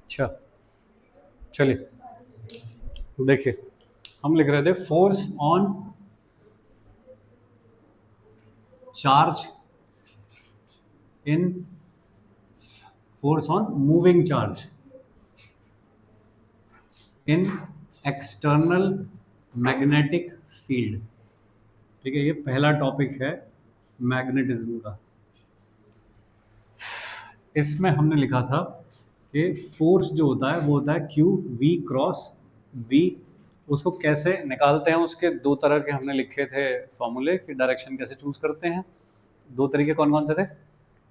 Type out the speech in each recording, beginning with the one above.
अच्छा चलिए देखिए, हम लिख रहे थे force on charge in force on moving charge in external magnetic field. ठीक है, ये पहला टॉपिक है मैग्नेटिज्म का। इसमें हमने लिखा था कि फोर्स जो होता है वो होता है क्यू वी क्रॉस बी। उसको कैसे निकालते हैं, उसके दो तरह के हमने लिखे थे फॉर्मूले कि डायरेक्शन कैसे चूज करते हैं। दो तरीके कौन कौन से थे?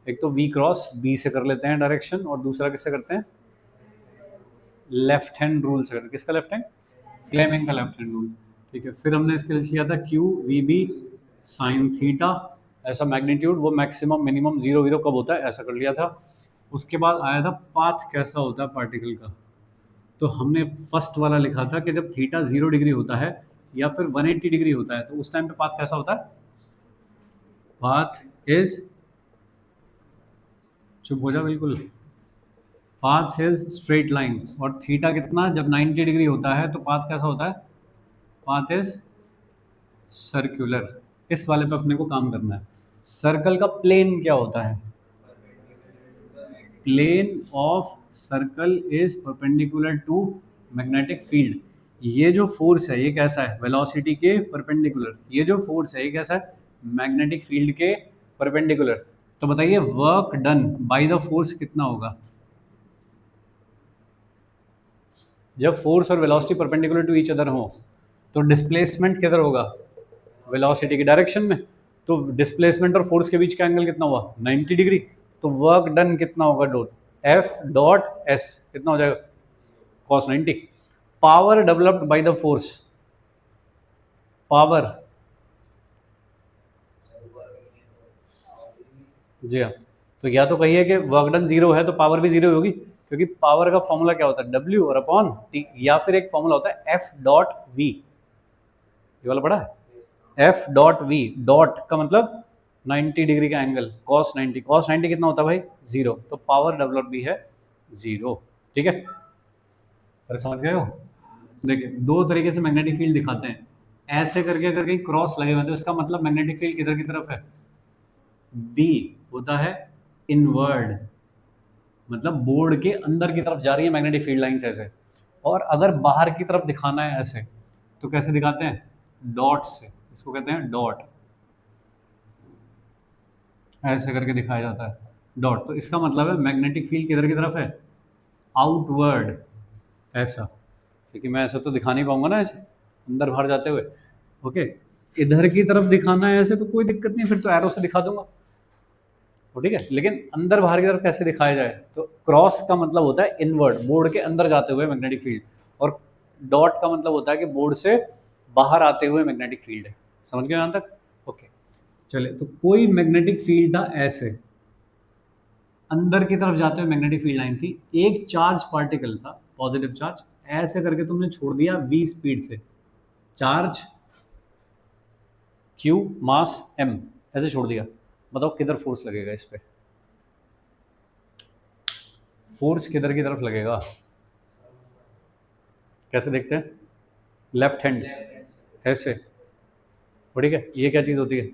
एक तो वी क्रॉस बी से कर लेते हैं डायरेक्शन, और दूसरा किससे करते हैं? लेफ्ट हैंड रूल से करते हैं। किसका लेफ्ट हैंड? फ्लेमिंग का लेफ्ट हैंड रूल। ठीक है, फिर हमने इसके लिए किया था Q V B sine theta, ऐसा मैग्नीट्यूड, वो मैक्सिमम मिनिमम जीरो जीरो कब होता है ऐसा कर लिया था। उसके बाद आया था पाथ कैसा होता है पार्टिकल का। तो हमने फर्स्ट वाला लिखा था कि जब थीटा 0 डिग्री होता है या फिर 180 डिग्री होता है तो उस टाइम पे पाथ कैसा होता है? पाथ इज, चुप हो जा बिल्कुल, पाथ इज स्ट्रेट लाइन। और थीटा कितना, जब 90 डिग्री होता है तो पाथ कैसा होता है? Path is circular. इस वाले पे अपने को काम करना है। सर्कल का प्लेन क्या होता है? Plane of circle is perpendicular to magnetic field. ये जो फोर्स है ये कैसा है? वेलोसिटी के परपेंडिकुलर। ये जो फोर्स है ये कैसा है? मैग्नेटिक फील्ड के परपेंडिकुलर। तो बताइए work done by the force कितना होगा? जब फोर्स और velocity perpendicular to each other हो तो डिस्प्लेसमेंट किधर होगा? वेलोसिटी की डायरेक्शन में। तो डिस्प्लेसमेंट और फोर्स के बीच का एंगल कितना हुआ? 90 डिग्री। तो वर्क डन कितना होगा? डॉट एफ डॉट एस कितना हो जाएगा? cos 90। Power developed by the force, power, जी हाँ, तो या तो कहिए कि वर्क डन जीरो है तो पावर भी जीरो होगी, क्योंकि पावर का फॉर्मूला क्या होता है? डब्ल्यू और अपॉन टी। या फिर एक फॉर्मूला होता है एफ डॉट वी, ये वाला पढ़ा है? एफ डॉट वी, डॉट का मतलब 90 डिग्री का एंगल, cos 90। cos 90 कितना होता है भाई? जीरो। तो पावर डेवलप भी है जीरो। ठीक है, अरे समझ गए हो? देखिए दो तरीके से मैग्नेटिक फील्ड दिखाते हैं। ऐसे करके अगर कहीं क्रॉस लगे हुए हैं, तो इसका मतलब मैग्नेटिक फील्ड किधर की तरफ है? बी होता है इनवर्ड, मतलब बोर्ड के अंदर की तरफ जा रही है मैग्नेटिक फील्ड लाइंस ऐसे। और अगर बाहर की तरफ दिखाना है ऐसे, तो कैसे दिखाते हैं? डॉट से। इसको कहते हैं डॉट। ऐसे करके दिखाया जाता है डॉट। तो इसका मतलब है मैग्नेटिक फील्ड किधर की तरफ है? आउटवर्ड, ऐसा। क्योंकि मैं ऐसा तो दिखा नहीं पाऊंगा ना ऐसे अंदर बाहर जाते हुए। ओके, इधर की तरफ दिखाना है ऐसे तो कोई दिक्कत नहीं, फिर तो एरो से दिखा दूंगा। तो ठीक है, लेकिन अंदर बाहर की तरफ कैसे दिखाया जाए? तो क्रॉस का मतलब होता है इनवर्ड, बोर्ड के अंदर जाते हुए मैग्नेटिक फील्ड। और डॉट का मतलब होता है कि बोर्ड से बाहर आते हुए मैग्नेटिक फील्ड है। समझ गए यहाँ तक? ओके, चलिए, तो कोई मैग्नेटिक फील्ड था ऐसे, अंदर की तरफ जाते हुए मैग्नेटिक फील्ड लाइन थी। एक चार्ज पार्टिकल था, पॉजिटिव चार्ज, ऐसे करके तुमने छोड़ दिया v स्पीड से। चार्ज q मास m ऐसे छोड़ दिया। बताओ किधर फोर्स लगेगा इस पे? फोर्स किधर की तरफ लगेगा? कैसे देखते हैं? लेफ्ट हैंड, ऐसे। और ठीक है, ये क्या चीज़ होती है?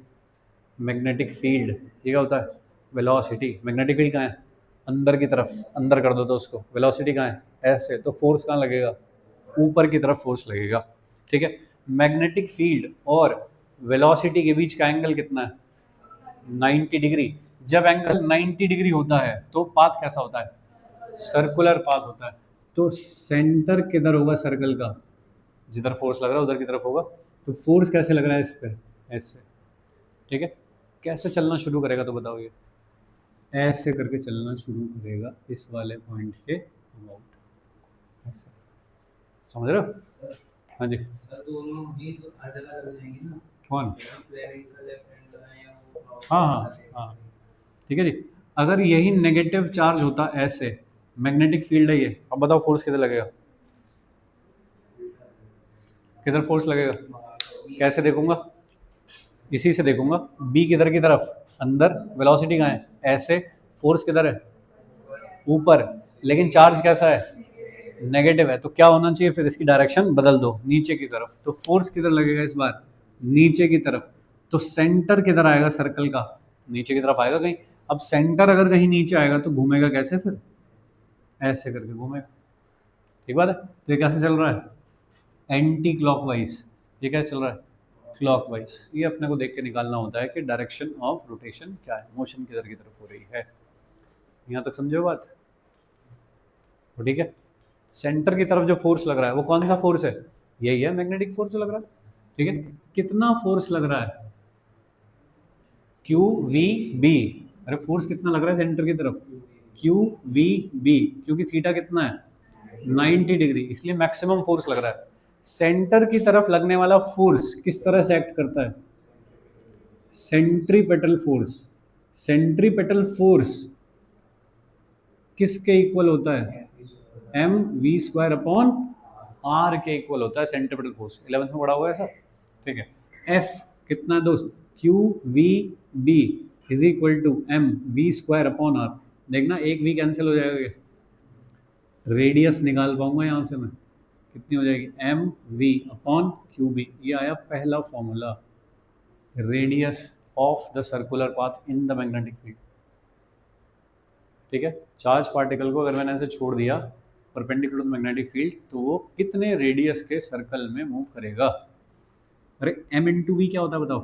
Magnetic field. ये क्या होता है? वेलोसिटी। मैग्नेटिक फील्ड कहाँ है? अंदर की तरफ, अंदर कर दो तो उसको। वेलोसिटी कहाँ है? ऐसे। तो फोर्स कहाँ लगेगा? ऊपर की तरफ फोर्स लगेगा। ठीक है, मैग्नेटिक फील्ड और वेलोसिटी के बीच का एंगल कितना है? 90 डिग्री। जब एंगल 90 डिग्री होता है तो पाथ कैसा होता है? सर्कुलर पाथ होता है। तो सेंटर किधर होगा सर्कल का? जिधर फोर्स लग रहा है उधर की तरफ होगा। तो फोर्स कैसे लग रहा है इस पे? ऐसे। ठीक है, कैसे चलना शुरू करेगा तो बताओ? ये ऐसे करके चलना शुरू करेगा इस वाले पॉइंट के अबाउट, ऐसे। समझ रहे हो? हाँ जी। कौन? हाँ हाँ हाँ, ठीक है जी। अगर यही नेगेटिव चार्ज होता ऐसे, मैग्नेटिक फील्ड है ये, अब बताओ फोर्स किधर लगेगा? किधर फोर्स लगेगा? कैसे देखूंगा? इसी से देखूंगा। बी किधर की तरफ? अंदर। वेलोसिटी कहाँ है? ऐसे। फोर्स किधर है? ऊपर। लेकिन चार्ज कैसा है, नेगेटिव है, तो क्या होना चाहिए फिर, इसकी डायरेक्शन बदल दो नीचे की तरफ, तो फोर्स किधर लगेगा इस बार, नीचे की तरफ, तो सेंटर किधर आएगा सर्कल का, नीचे की तरफ आएगा कहीं। अब सेंटर अगर कहीं नीचे आएगा तो घूमेगा कैसे फिर, ऐसे करके घूमेगा, ठीक बात है। तो ये कैसे चल रहा है, एंटी क्लॉकवाइज, ये कैसे चल रहा है, क्लॉकवाइज। ये अपने को देख के निकालना होता है कि डायरेक्शन ऑफ रोटेशन क्या है, मोशन किधर की तरफ हो रही है। यहाँ तक समझो बात, तो ठीक है। सेंटर की तरफ जो फोर्स लग रहा है वो कौन सा फोर्स है, यही है मैग्नेटिक फोर्स जो लग रहा है, ठीक है। कितना फोर्स लग रहा है, क्यू वी बी, अरे फोर्स कितना लग रहा है सेंटर की तरफ, क्यू वी बी, क्योंकि थीटा कितना है 90 डिग्री, इसलिए मैक्सिमम फोर्स लग रहा है। सेंटर की तरफ लगने वाला फोर्स किस तरह से एक्ट करता है, सेंट्रीपेटल फोर्स। सेंट्रीपेटल फोर्स किसके इक्वल होता है, M V square upon R के इक्वल होता है सेंट्रीपेटल फोर्स, 11th में पढ़ा हुआ है सर, ठीक है। एफ कितना है दोस्त, Q V B is equal to M V square upon R. देखना एक वी कैंसिल हो जाएगा, रेडियस निकाल पाऊंगा यहाँ से मैं, कितनी हो जाएगी, M V upon Q B, ये आया पहला formula, radius of the circular path in the magnetic field, ठीक है। चार्ज पार्टिकल को अगर मैंने ऐसे छोड़ दिया परपेंडिकुलर टू मैग्नेटिक फील्ड तो वो कितने रेडियस के सर्कल में मूव करेगा। अरे एम इंटू वी क्या होता है बताओ,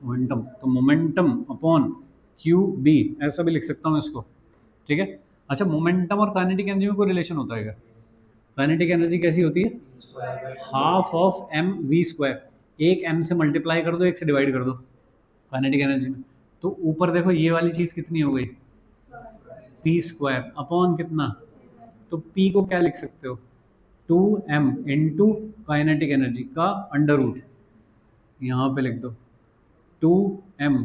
मोमेंटम, तो मोमेंटम अपॉन क्यू बी, ऐसा भी लिख सकता हूँ इसको, ठीक है। अच्छा मोमेंटम और काइनेटिक एनर्जी में कोई रिलेशन होता है क्या, काइनेटिक एनर्जी कैसी होती है, half of M V square, एक एम से मल्टीप्लाई कर दो, एक से डिवाइड कर दो काइनेटिक एनर्जी में, तो ऊपर देखो ये वाली चीज़ कितनी हो गई, पी स्क्वायर अपॉन कितना, तो पी को क्या लिख सकते हो, 2m इंटू काइनेटिक एनर्जी का अंडर रूट, यहाँ पे लिख दो 2m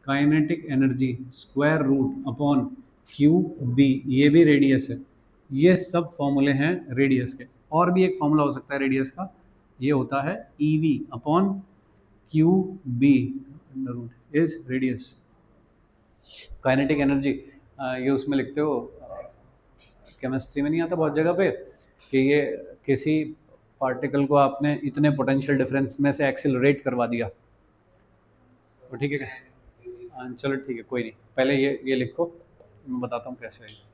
kinetic energy square root upon Q B, ये भी रेडियस है। ये सब फॉर्मूले हैं रेडियस के, और भी एक फॉर्मूला हो सकता है रेडियस का, ये होता है E V upon Q B under root is radius. Kinetic energy ये उसमें लिखते हो, केमिस्ट्री में नहीं आता बहुत जगह पे, कि ये किसी पार्टिकल को आपने इतने पोटेंशियल डिफरेंस में से एक्सिलरेट करवा दिया, तो ठीक है क्या, चलो ठीक है कोई नहीं, पहले ये लिखो, मैं बताता हूँ कैसे है।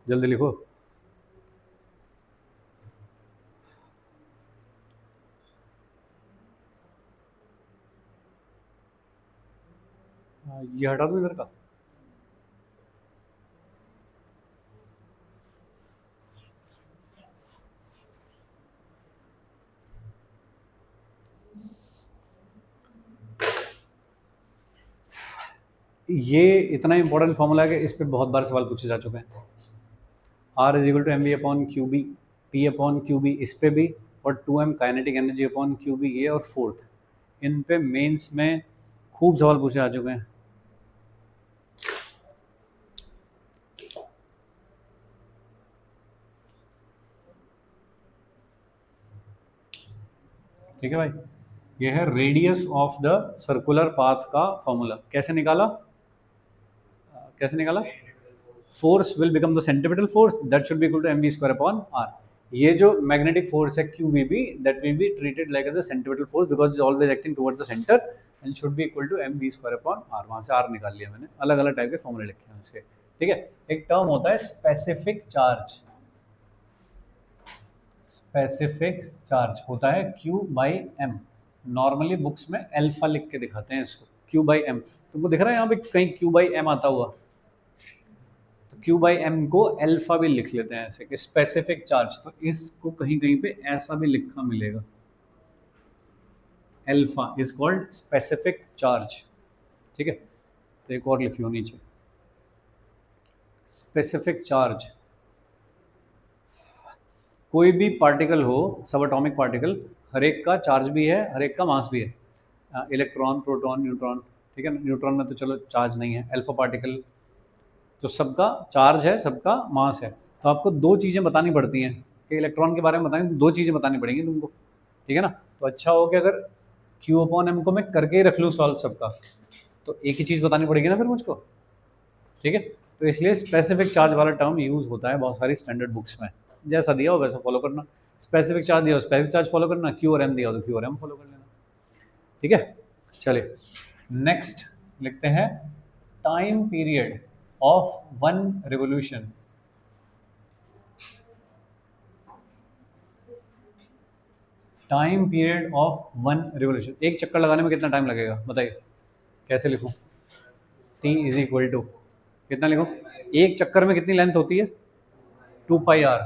जल्दी लिखो, ये हटा दो इधर का, ये इतना इंपॉर्टेंट फॉर्मूला है कि इस पर बहुत बार सवाल पूछे जा चुके हैं। R is equal to M V upon Q B, P upon Q B इस पे भी, और 2m kinetic energy upon Q B ये, और फोर्थ, इन पे मेंस में खूब सवाल पूछे आ चुके हैं। ठीक है भाई, ये है radius of the circular path का फॉर्मूला, कैसे निकाला, कैसे निकाला, force will become the centripetal force that should be equal to M V square upon R. ये जो मैग्नेटिक फोर्स है Q V B that will be treated like as a centripetal force because is always acting towards the centre and should be equal to M V square upon R. वहाँ से are निकाल लिया मैंने, अलग अलग type के फॉर्मूले लिखे हैं उसके, ठीक है। एक टर्म होता है स्पेसिफिक चार्ज, स्पेसिफिक चार्ज होता है Q by M, normally books में अल्फा लिख के दिखाते हैं इसको, Q बाई एम, तुमको दिख रहा है यहाँ पे कहीं Q बाई एम आता हुआ, तो Q बाई एम को अल्फा भी लिख लेते हैं ऐसे कि स्पेसिफिक चार्ज, तो इसको कहीं कहीं पे ऐसा भी लिखा मिलेगा, alpha is called specific charge, ठीक है। तो एक और लिख लो नीचे, स्पेसिफिक चार्ज, कोई भी पार्टिकल हो, सब एटॉमिक पार्टिकल, हर एक का चार्ज भी है, हर एक का मास भी है, इलेक्ट्रॉन, प्रोटॉन, न्यूट्रॉन, ठीक है। न्यूट्रॉन में तो चलो चार्ज नहीं है, अल्फा पार्टिकल तो सबका चार्ज है, सबका मास है। तो आपको दो चीज़ें बतानी पड़ती हैं कि इलेक्ट्रॉन के बारे में बताएं, दो चीज़ें बतानी पड़ेंगी तुमको, ठीक है ना। तो अच्छा हो कि अगर Q/m को मैं करके ही रख लूँ सॉल्व सबका, तो एक ही चीज़ बतानी पड़ेगी ना फिर मुझको, ठीक है। तो इसलिए स्पेसिफिक चार्ज वाला टर्म यूज़ होता है बहुत सारी स्टैंडर्ड बुक्स में, जैसा दिया हो वैसा फॉलो करना। स्पेसिफिक चार्ज दिया हो स्पेसिफिक चार्ज फॉलो करना, Q/m दिया हो तो Q/m फॉलो कर लेना, ठीक है। चलिए नेक्स्ट लिखते हैं time period of one revolution. Time period of one revolution, एक चक्कर लगाने में कितना टाइम लगेगा बताइए, कैसे लिखूं। T इज इक्वल टू कितना लिखूं, एक चक्कर में कितनी लेंथ होती है 2πr,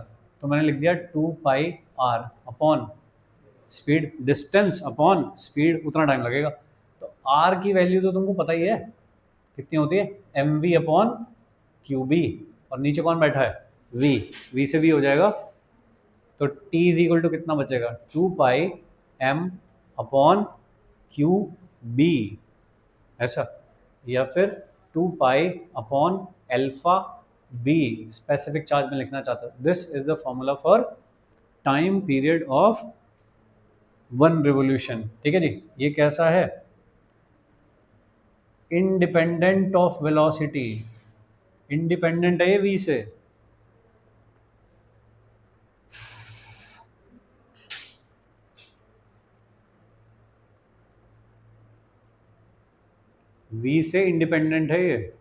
तो मैंने लिख दिया 2πr upon speed, distance upon speed, उतना टाइम लगेगा। तो r की वैल्यू तो तुमको पता ही है कितनी होती है, mv अपॉन qb, और नीचे कौन बैठा है v, v से v हो जाएगा, तो t इज इक्वल टू कितना बचेगा 2πm अपॉन qb, ऐसा, या फिर 2π upon alpha B, specific charge में लिखना चाहता हूँ। This is the formula for time period of one revolution, ठीक है जी। ये कैसा है, इंडिपेंडेंट ऑफ वेलोसिटी, इंडिपेंडेंट है ये v से, v से इंडिपेंडेंट है ये।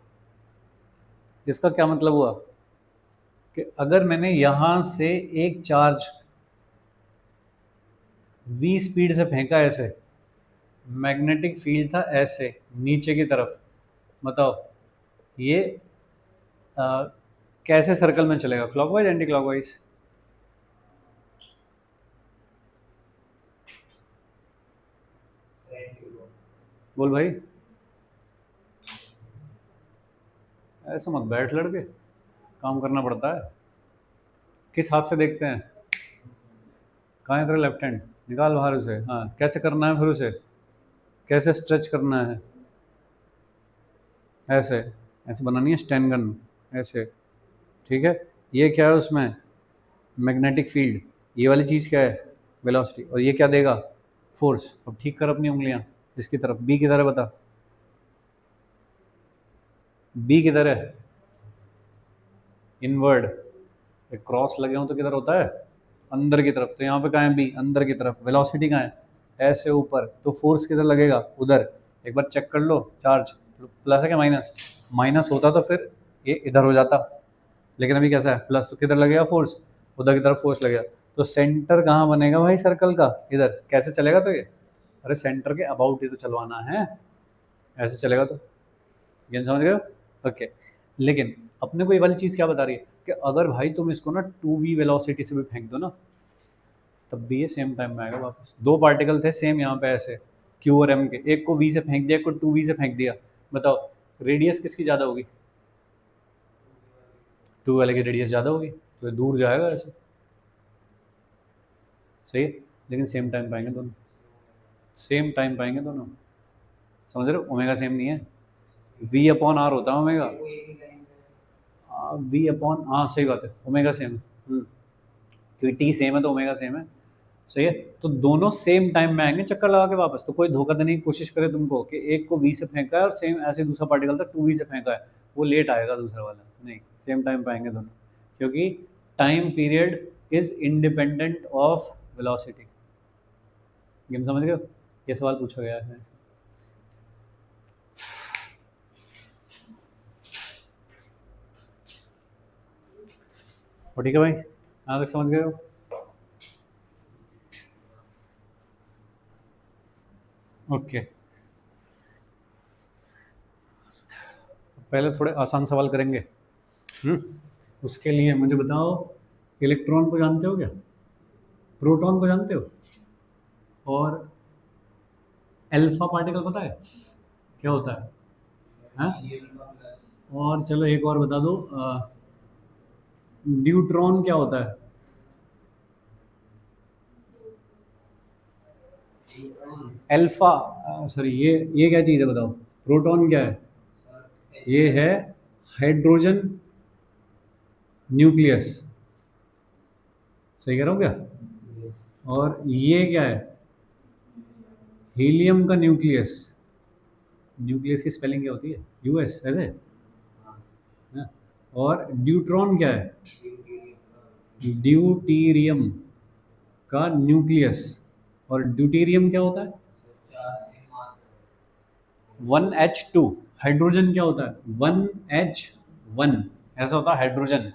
इसका क्या मतलब हुआ कि अगर मैंने यहां से एक चार्ज v स्पीड से फेंका ऐसे, मैग्नेटिक फील्ड था ऐसे नीचे की तरफ, बताओ ये कैसे सर्कल में चलेगा, क्लॉकवाइज एंटी क्लॉकवाइज, बोल भाई, ऐसे मत बैठ लड़के, काम करना पड़ता है। किस हाथ से देखते हैं, कहाँ है तेरा लेफ्ट हैंड, निकाल बाहर उसे, हाँ कैसे करना है, फिर उसे कैसे स्ट्रेच करना है, ऐसे ऐसे बनानी है स्टैन गन, ऐसे, ठीक है। ये क्या है उसमें, मैग्नेटिक फील्ड, ये वाली चीज़ क्या है वेलोसिटी, और ये क्या देगा फोर्स। अब ठीक कर अपनी उंगलियां इसकी तरफ, बी किधर है बता, बी किधर है, इनवर्ड, एक क्रॉस लगे हों तो किधर होता है अंदर की तरफ, तो यहाँ पे कहाँ है बी, अंदर की तरफ, वेलोसिटी कहाँ है ऐसे ऊपर, तो फोर्स किधर लगेगा उधर। एक बार चेक कर लो चार्ज प्लस है क्या माइनस, माइनस होता तो फिर ये इधर हो जाता, लेकिन अभी कैसा है प्लस, तो किधर लगेगा फोर्स, उधर की तरफ फोर्स लगेगा। तो सेंटर कहाँ बनेगा भाई सर्कल का, इधर, कैसे चलेगा तो ये, अरे सेंटर के अबाउट ही तो चलवाना है, ऐसे चलेगा तो, ये समझ गए हो, ओके। लेकिन अपने को ये वाली चीज़ क्या बता रही है कि अगर भाई तुम इसको ना 2v वेलोसिटी से भी फेंक दो ना, तब भी ये सेम टाइम में आएगा वापस। दो पार्टिकल थे सेम यहाँ पे ऐसे Q और M के, एक को v से फेंक दिया, एक को 2v से फेंक दिया, बताओ रेडियस किसकी ज़्यादा होगी, 2 वाले की रेडियस ज़्यादा होगी, तो दूर जाएगा ऐसे, सही है। लेकिन सेम टाइम पाएंगे दोनों, सेम टाइम पाएंगे दोनों, समझ रहे हो, ओमेगा सेम नहीं है, v अपॉन आर होता है ओमेगा, v अपॉन, हाँ सही बात है, ओमेगा सेम है, क्योंकि टी सेम है तो ओमेगा सेम है, सही है। तो दोनों सेम टाइम में आएंगे चक्कर लगा के वापस, तो कोई धोखा देने की कोशिश करे तुमको कि एक को v से फेंका है और सेम ऐसे दूसरा पार्टिकल था 2v से फेंका है, वो लेट आएगा दूसरा वाला, नहीं सेम टाइम पे आएंगे दोनों, क्योंकि time period is independent of velocity. Game समझ गए हो, ये सवाल पूछा गया है। और ठीक है भाई, यहाँ तक समझ गए हो, ओके। पहले थोड़े आसान सवाल करेंगे। उसके लिए मुझे बताओ, इलेक्ट्रॉन को जानते हो क्या, प्रोटॉन को जानते हो, और अल्फा पार्टिकल पता है क्या होता है, और चलो एक और बता दो, न्यूट्रॉन क्या होता है, अल्फा, सॉरी ये क्या चीज़ है बताओ, प्रोटॉन क्या है, ये है हाइड्रोजन न्यूक्लियस, सही कह रहा हूँ क्या? और ये क्या है? हीलियम का न्यूक्लियस। न्यूक्लियस की स्पेलिंग क्या होती है? यूएस, ऐसे हाँ। और ड्यूट्रॉन क्या है? ड्यूटीरियम का न्यूक्लियस। और ड्यूटीरियम क्या होता है? 1H2। हाइड्रोजन क्या होता है? 1H1। ऐसा होता है हाइड्रोजन।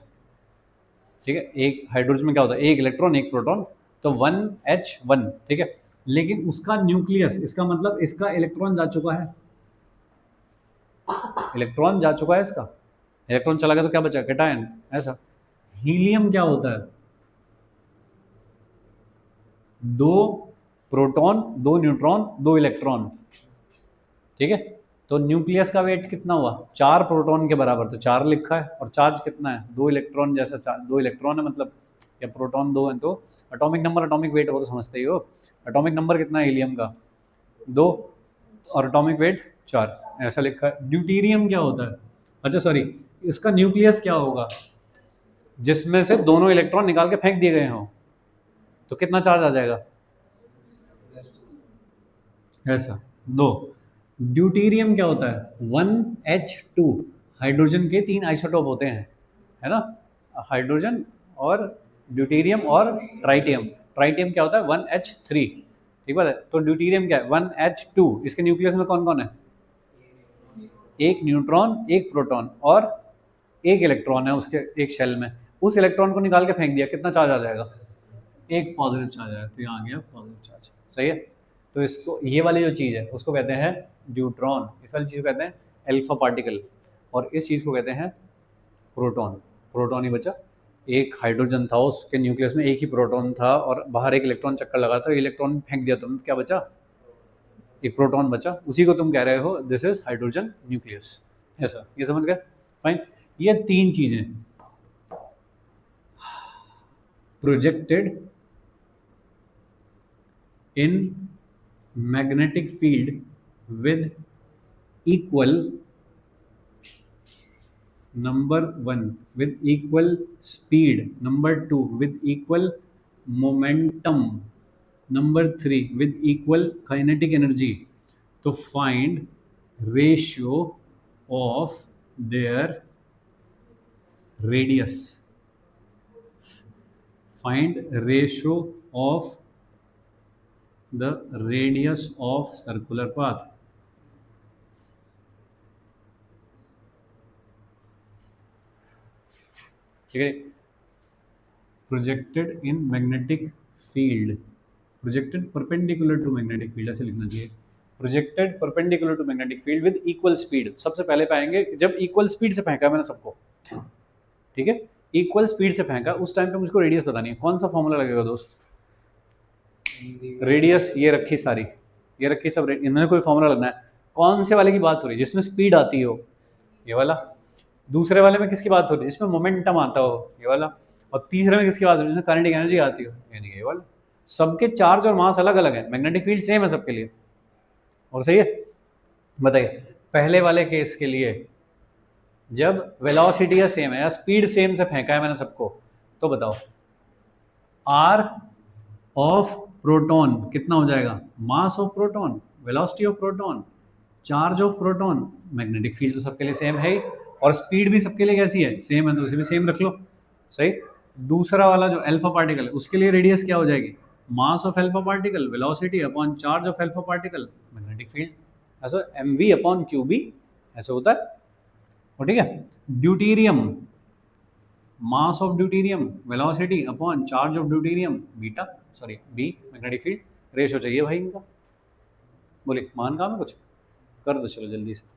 ठीक है, एक हाइड्रोजन में क्या होता है? एक इलेक्ट्रॉन एक प्रोटॉन, तो 1H1। ठीक है, लेकिन उसका न्यूक्लियस, इसका मतलब इसका इलेक्ट्रॉन जा चुका है, इलेक्ट्रॉन जा चुका है इसका, इलेक्ट्रॉन चला गया तो क्या बचा? कैटायन। ऐसा। हीलियम क्या होता है? दो प्रोटॉन, दो न्यूट्रॉन, दो इलेक्ट्रॉन। ठीक है, तो न्यूक्लियस का वेट कितना हुआ? 4 प्रोटॉन के बराबर, तो 4 लिखा है। और चार्ज कितना है? 2 इलेक्ट्रॉन जैसा, 2 इलेक्ट्रॉन है मतलब, या प्रोटॉन 2 है तो एटॉमिक नंबर, एटॉमिक वेट वो तो समझते ही हो। एटॉमिक नंबर कितना है हीलियम का? 2। और एटॉमिक वेट 4, ऐसा लिखा है। ड्यूटीरियम क्या होता है? अच्छा सॉरी, इसका न्यूक्लियस क्या होगा? जिसमें से दोनों इलेक्ट्रॉन निकाल के फेंक दिए गए हों, तो कितना चार्ज आ जाएगा? ऐसा। 2। ड्यूटीरियम क्या होता है? 1H2। हाइड्रोजन के 3 आइसोटोप होते हैं, है ना? हाइड्रोजन और ड्यूटीरियम और ट्राइटियम। ट्राइटियम क्या होता है? 1H3। ठीक बात है, तो ड्यूटीरियम क्या है? 1H2। इसके न्यूक्लियस में कौन कौन है? एक न्यूट्रॉन, एक प्रोटॉन और एक इलेक्ट्रॉन है उसके एक शेल में। उस इलेक्ट्रॉन को निकाल के फेंक दिया, कितना चार्ज आ जाएगा? एक पॉजिटिव चार्ज आया, तो यहाँ आ गया पॉजिटिव चार्ज। सही है, तो इसको, ये वाली जो चीज़ है उसको कहते हैं ड्यूट्रॉन, इस वाली चीज़ को कहते हैं अल्फा पार्टिकल, और इस चीज़ को कहते हैं प्रोटॉन। प्रोटॉन ही बचा। एक हाइड्रोजन था, उसके न्यूक्लियस में एक ही प्रोटॉन था और बाहर एक इलेक्ट्रॉन चक्कर लगा, तो इलेक्ट्रॉन फेंक दिया तुमने, क्या बचा? एक प्रोटॉन बचा। उसी को तुम कह रहे हो दिस इज हाइड्रोजन न्यूक्लियस। ऐसा, ये समझ गए? फाइन। ये 3 चीज़ें, projected in magnetic field with equal, number 1 with equal speed, number 2 with equal momentum, number 3 with equal kinetic energy, to find ratio of their radius, find ratio of the radius of circular path। ठीक है, projected in magnetic field, projected perpendicular to magnetic field, ऐसे लिखना चाहिए। Projected perpendicular to magnetic field with equal speed. सबसे पहले पाएंगे जब equal speed से फेंका मैंने सबको, ठीक है, इक्वल स्पीड से फेंका, उस टाइम पे मुझको रेडियस बतानी है। कौन सा फॉर्मूला लगेगा दोस्त? रेडियस ये रखी सारी, ये रखी सब, इनमें कोई फॉर्मूला लगना है। कौन से वाले की बात हो रही है? जिसमें स्पीड आती हो, ये वाला। दूसरे वाले में किसकी बात हो रही है? जिसमें मोमेंटम आता हो, ये वाला। और तीसरे में किसकी बात हो रही है? जिसमें काइनेटिक एनर्जी आती हो, यानी ये वाला। सबके चार्ज और मास अलग अलग है, मैग्नेटिक फील्ड सेम है सबके लिए। और सही है, बताइए पहले वाले केस के लिए जब वेलोसिटी या सेम है या स्पीड सेम से फेंका है मैंने सबको, तो बताओ आर ऑफ प्रोटॉन कितना हो जाएगा? Mass of proton, velocity of proton, charge of proton. Magnetic field तो सबके लिए सेम है ही, और स्पीड भी सबके लिए कैसी है? सेम है, तो उसे भी सेम रख लो। सही। दूसरा वाला जो अल्फा पार्टिकल है, उसके लिए रेडियस क्या हो जाएगी? Mass of alpha particle, velocity upon charge of alpha particle, magnetic field. ऐसा M V upon Q B ऐसे होता है। और ठीक है, deuterium, mass of deuterium, velocity upon charge of deuterium, beta, sorry B, magnetic field. Ratio चाहिए भाई इनका। बोलिए मान काम है कुछ? कर दो चलो जल्दी से।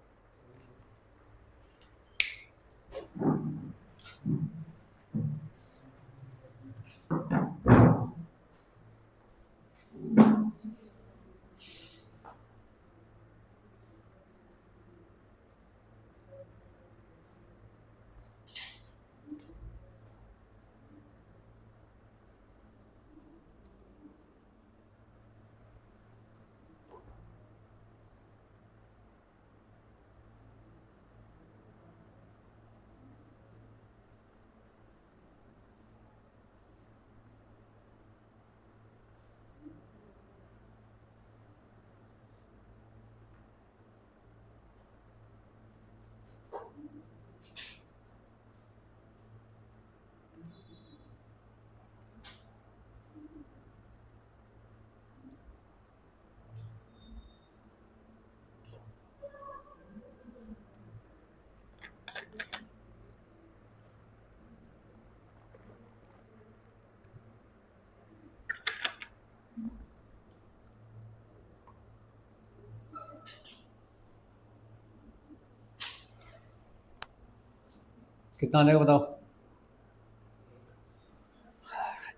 कितना आ जाएगा बताओ?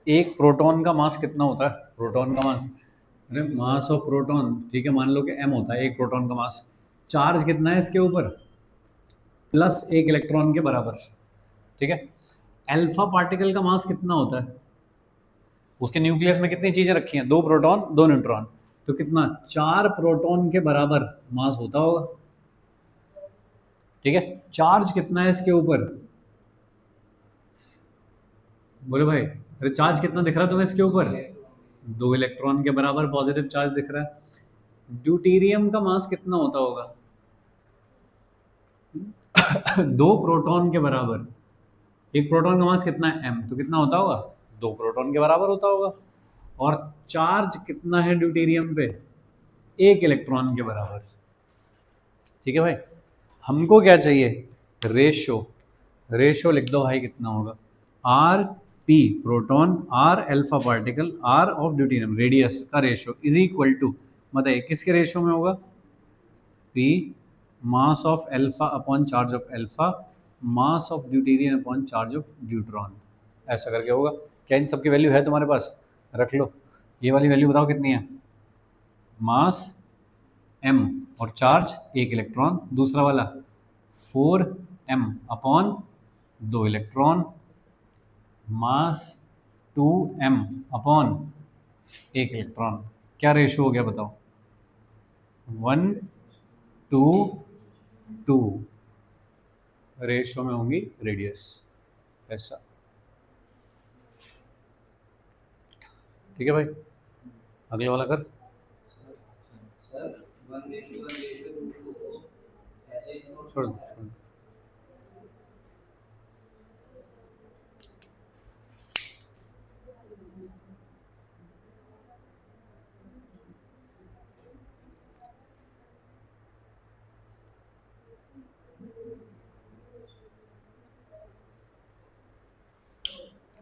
एक प्रोटॉन का मास कितना होता है? प्रोटॉन का मास, अरे मास ऑफ प्रोटॉन, ठीक है, मान लो कि m होता है एक प्रोटॉन का मास। चार्ज कितना है इसके ऊपर? प्लस एक इलेक्ट्रॉन के बराबर, ठीक है। अल्फा पार्टिकल का मास कितना होता है? उसके न्यूक्लियस में कितनी चीजें रखी हैं? दो प्रोटॉन दो न्यूट्रॉन, तो कितना? 4 प्रोटॉन के बराबर मास होता होगा, ठीक है। चार्ज कितना है इसके ऊपर? बोले भाई, अरे चार्ज कितना दिख रहा है तुम्हें इसके ऊपर? 2 इलेक्ट्रॉन के बराबर पॉजिटिव चार्ज दिख रहा है। ड्यूटेरियम का मास कितना होता होगा? 2 प्रोटॉन के बराबर। एक प्रोटॉन का मास कितना है? m, तो कितना होता होगा? 2 प्रोटॉन के बराबर होता होगा। और चार्ज कितना है ड्यूटेरियम पे? 1 इलेक्ट्रॉन के बराबर, ठीक है भाई। हमको क्या चाहिए? रेशो। रेशो लिख दो भाई, कितना होगा? R P proton, R alpha particle, R of deuterium radius का रेशो इज इक्वल टू, बताइए किसके रेशो में होगा? P mass of alpha upon charge of alpha, mass of deuterium upon charge of deuteron, ऐसा करके होगा। क्या इन सब की वैल्यू है तुम्हारे पास? रख लो। ये वाली वैल्यू बताओ कितनी है? मास m और चार्ज 1 इलेक्ट्रॉन, दूसरा वाला 4m अपॉन 2 इलेक्ट्रॉन, मास 2m अपॉन 1 इलेक्ट्रॉन। क्या रेशो हो गया बताओ? 1:2 रेशो में होंगी रेडियस, ऐसा, ठीक है भाई। अगले वाला कर। छोड़ दो, छोड़ दो।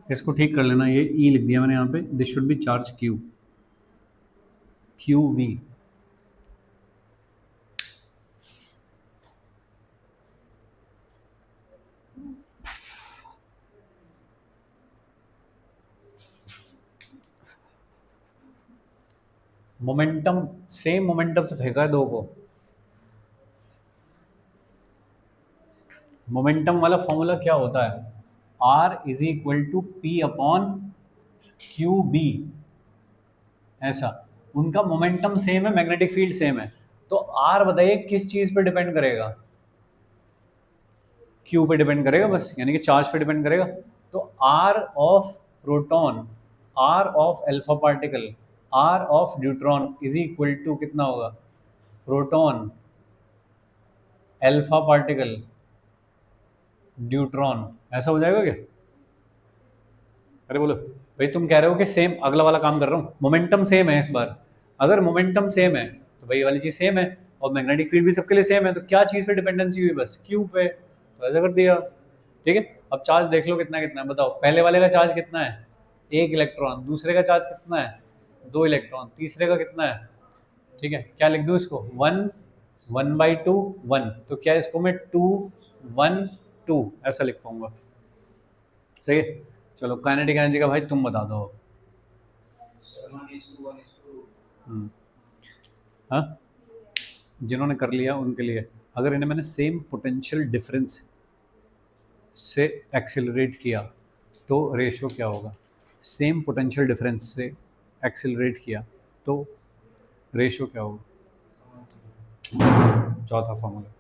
इसको ठीक कर लेना, ये ई लिख दिया मैंने यहाँ पे, this should be charge Q, Q V. Momentum, same momentum से फेंका है दो को। मोमेंटम वाला फॉर्मूला क्या होता है? R is equal to P upon Q B, ऐसा। उनका मोमेंटम सेम है, मैग्नेटिक फील्ड सेम है, तो आर बताइए किस चीज पे डिपेंड करेगा? क्यू पे डिपेंड करेगा बस, यानी कि चार्ज पे डिपेंड करेगा। तो R of proton, R of alpha particle, R of neutron is equal to कितना होगा? प्रोटॉन, अल्फा पार्टिकल, न्यूट्रॉन, ऐसा हो जाएगा क्या? अरे बोलो भाई, तुम कह रहे हो कि सेम, अगला वाला काम कर रहा हूँ, मोमेंटम सेम है इस बार। अगर मोमेंटम सेम है तो भाई ये वाली चीज सेम है, और मैग्नेटिक फील्ड भी सबके लिए सेम है, तो क्या चीज पे डिपेंडेंसी हुई? बस क्यू पे, तो ऐसा कर दिया, ठीक है। अब चार्ज देख लो कितना कितना है, बताओ। पहले वाले का चार्ज कितना है? 1 इलेक्ट्रॉन। दूसरे का चार्ज कितना है? 2 इलेक्ट्रॉन। तीसरे का कितना है? ठीक है, क्या लिख दूँ इसको? 1, 1/2, 1, तो क्या इसको मैं 2, 1, 2 ऐसा लिख पाऊंगा, सही है। चलो काइनेटिक एनर्जी का भाई तुम बता दो। हम्म, हाँ, जिन्होंने कर लिया उनके लिए, अगर इन्हें मैंने सेम पोटेंशियल डिफरेंस से एक्सेलरेट किया तो रेशो क्या होगा? सेम पोटेंशियल डिफरेंस से एक्सेलरेट किया तो रेशो क्या होगा? चौथा फॉर्मूला,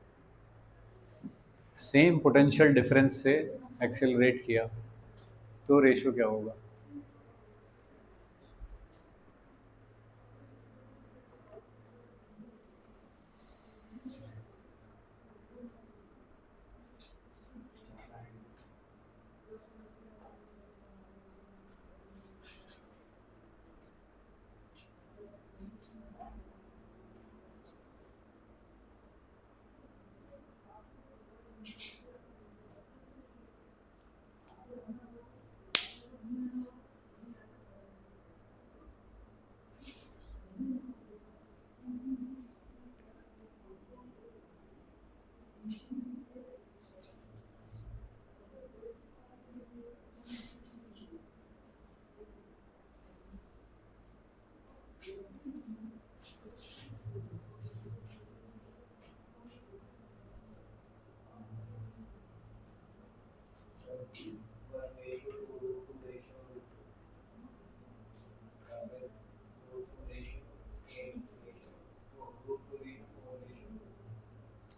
सेम पोटेंशियल डिफरेंस से एक्सेलरेट किया तो रेशो क्या होगा?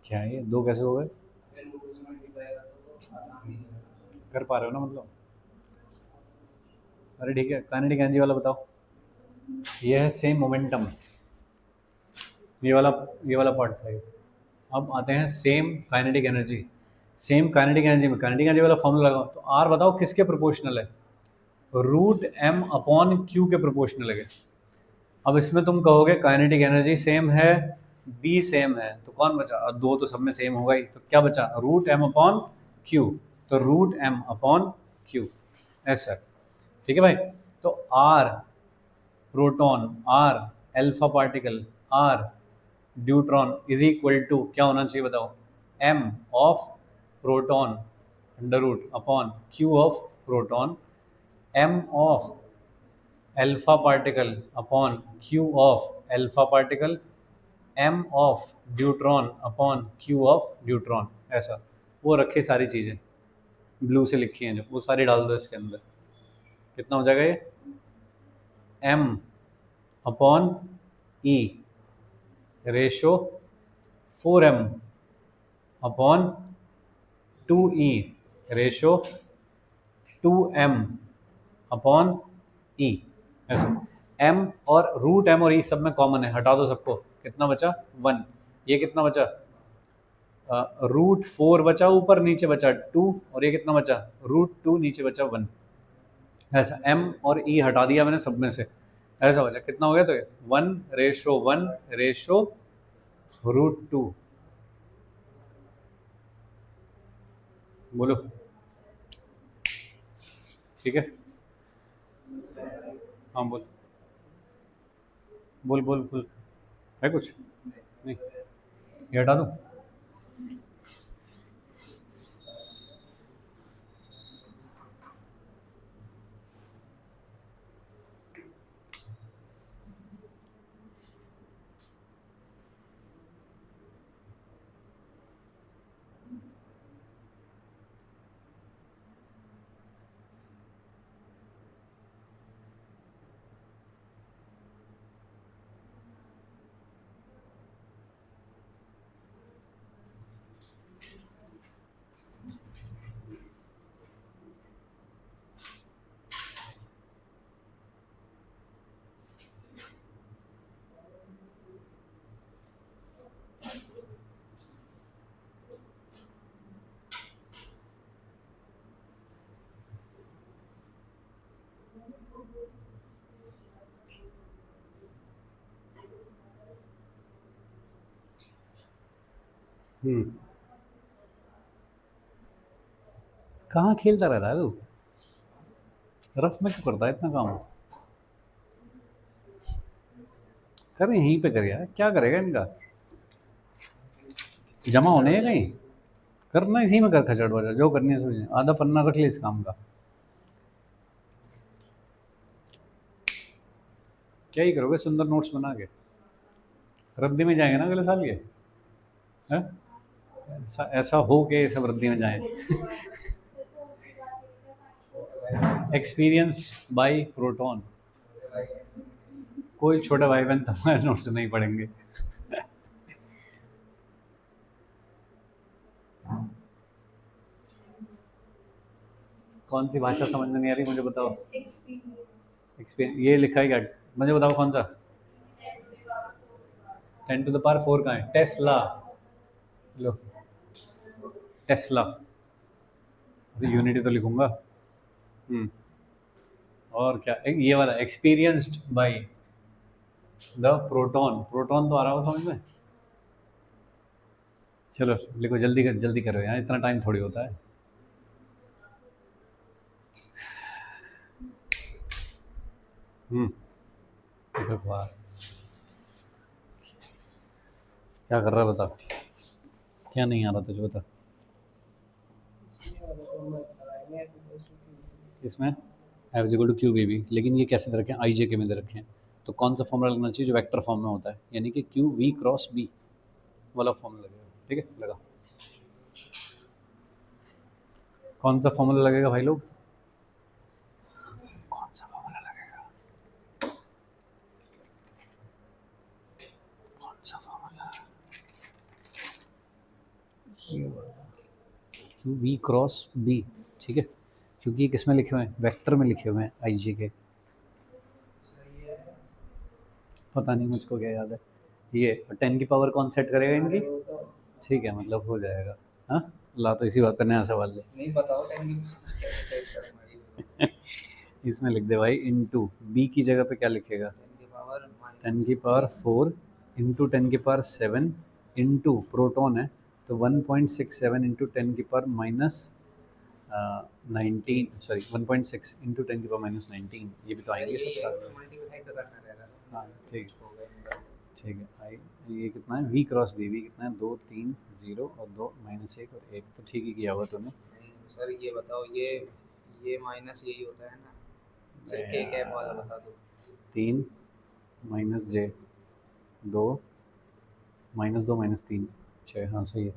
क्या है ये, दो कैसे हो गए? कर पा रहे हो ना मतलब? अरे ठीक है, काइनेटिक एनर्जी वाला बताओ। ये है सेम मोमेंटम, ये वाला, ये वाला पार्ट था ये। अब आते हैं same kinetic energy. Same kinetic energy में काइनेटिक एनर्जी वाला फॉर्मूला लगाओ, तो आर बताओ किसके प्रोपोर्शनल है? रूट एम अपॉन क्यू के प्रोपोर्शनल है। अब इसमें तुम कहोगे काइनेटिक एनर्जी सेम है, बी सेम है, तो कौन बचा? और दो तो सब में सेम होगा ही, तो क्या बचा? Root M upon Q. तो रूट एम अपॉन क्यू, ऐसा। ठीक है भाई। तो R proton, R alpha particle, R deuteron is equal to क्या होना चाहिए बताओ? M of proton under root upon Q of proton, M of alpha particle upon Q of alpha particle, M of deuteron upon Q of deuteron, ऐसा। वो रखे सारी चीज़ें blue से लिखी हैं जो, वो सारी डाल दो इसके अंदर। कितना हो जाएगा ये? M upon E ratio 4m upon 2e ratio 2m upon E, ऐसा। m और रूट m और e सब में कॉमन है, हटा दो सबको। कितना बचा? 1। ये कितना बचा? रूट 4 बचा, ऊपर नीचे बचा 2, और ये कितना बचा? रूट 2, नीचे बचा 1, ऐसा। m और e हटा दिया मैंने सब में से, ऐसा बचा। कितना हो गया? तो 1:1 रेशो रूट 2। बोलो। ठीक है, हाँ बोल बोल बोल बोल। है कुछ? नहीं, ये हटा दूँ? कहाँ खेलता रहता है तू? रफ में क्यों करता है इतना काम? कर यहीं पे कर यार, क्या करेगा इनका? जमा होने हैं कहीं? करना इसी में कर, खचड़ बचड़ जो करनी है समझे। आधा पन्ना रख ले इस काम का। क्या ही करोगे सुंदर नोट्स बना के? रद्दी में जाएंगे ना अगले साल ये, है? ऐसा ऐसा हो के ये सब रद्दी में जाए। Experienced bye proton. कोई छोटा भाई बहन तुम्हारे नोट्स नहीं पढ़ेंगे। कौन सी भाषा समझ में नहीं आ रही मुझे बताओ? एक्सपीरियंस ये लिखा है क्या? मुझे बताओ कौन सा? 10⁴ कहाँ है? टेस्ला। लो, टेस्ला। यूनिटी तो लिखूंगा। और क्या? ये वाला experienced by the proton, proton तो आ रहा हो समझ में? चलो लिखो, जल्दी कर, जल्दी करो यार, इतना टाइम थोड़ी होता है। वाह, क्या कर रहा है बता? क्या नहीं आ रहा तुझे बता? इसमें F equal to Q V B, लेकिन ये कैसे दे रखे हैं? आई जे के में दे रखे हैं, तो कौन सा फॉर्मूला लगना चाहिए जो वेक्टर फॉर्म में होता है, यानी कि क्यू वी क्रॉस बी वाला फॉर्मूला लगेगा। ठीक है, लगा। कौन सा फॉर्मूला लगेगा भाई लोग? कौन सा फॉर्मूला लगेगा? कौन सा फॉर्मूला? ये वाला वी क्रॉस बी, ठीक है, क्योंकि ये किस में लिखे हुए हैं? वेक्टर में लिखे हुए हैं, आई जी के। पता नहीं मुझको क्या याद है। ये 10 की पावर कौन सेट करेगा इनकी? ठीक है, मतलब हो जाएगा। हाँ, ला तो इसी बात पर नया सवाल ले। नहीं बताओ 10 की इसमें लिख दे भाई इंटू बी की जगह पे क्या लिखेगा? 10 की पावर 4 इंटू 10 की पावर 7 इंटू प्रोटॉन है तो 1.67 इंटू 10 की पावर माइनस 19, सॉरी 1.6 इंटू 10 की पावर माइनस 19। ये भी तो आएंगे सब साथ। हाँ ठीक है, ठीक है। आई ये कितना है? वी क्रॉस बी, वी कितना है? 2 3 0 और 2 -1 और 1, तो ठीक ही किया हुआ तूने। सर ये बताओ, ये माइनस यही होता है ना? सिर्फ के कैप वाला बता दो। 3 माइनस जे 2 -2 -3 6, हाँ सही है।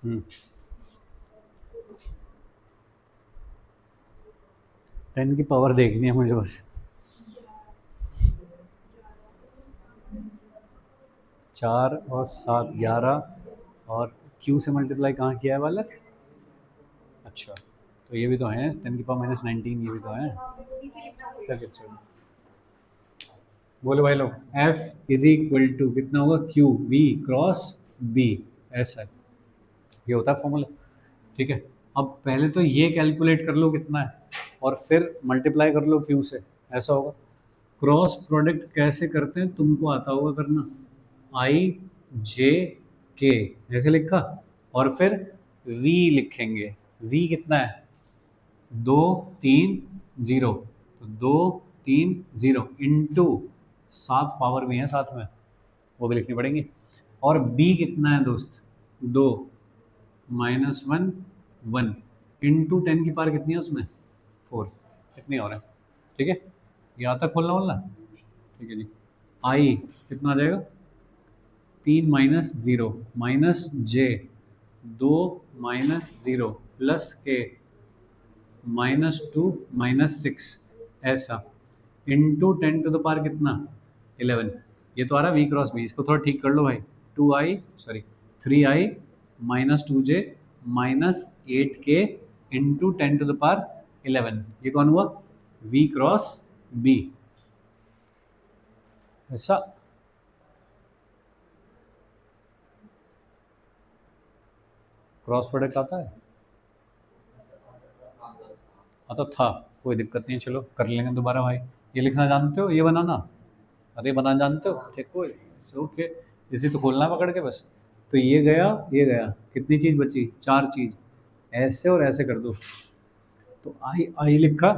हम्म, 10 की पावर देखनी है मुझे बस। 4 और 7 11 और क्यू से मल्टीप्लाई कहाँ किया है वाला? अच्छा, तो ये भी तो है 10 की पावर -19, ये भी तो है। चलिए चलो, बोलो भाई लोग, F इज इक्वल टू कितना होगा? Q V क्रॉस B, ऐसा है, ये होता है फॉर्मूला। ठीक है, अब पहले तो ये कैलकुलेट कर लो कितना है और फिर मल्टीप्लाई कर लो Q से, ऐसा होगा। क्रॉस प्रोडक्ट कैसे करते हैं तुमको आता होगा करना, I J K ऐसे लिखा और फिर V लिखेंगे। V कितना है? 2 3 0, तो 2 3 0 इंटू 7 पावर भी है साथ में, वो भी लिखनी पड़ेंगी। और B कितना है दोस्त? 2 -1 1 इंटू 10 की पावर कितनी है उसमें? 4, कितनी और है? ठीक है, यहाँ तक खोलना बोलना। ठीक है जी, आई कितना आ जाएगा? 3 -0 -j 2 -0 प्लस के -2 -6 ऐसा इंटू 10 टू द पावर कितना? 11। ये तो आ रहा है वी क्रॉस बी, इसको थोड़ा ठीक कर लो भाई। 3i -2j -8k into 10 to the power 11, ये कौन हुआ? वी क्रॉस बी, ऐसा। क्रॉस प्रोडक्ट आता है? आता था, कोई दिक्कत नहीं है, चलो कर लेंगे दोबारा भाई। ये लिखना जानते हो? ये बनाना? अरे बनाना जानते हो? ठीक, कोई ओके, इसी तो खोलना है पकड़ के बस। तो ये गया, ये गया, कितनी चीज़ बची? 4 चीज़, ऐसे और ऐसे कर दो। तो आई आई लिखा,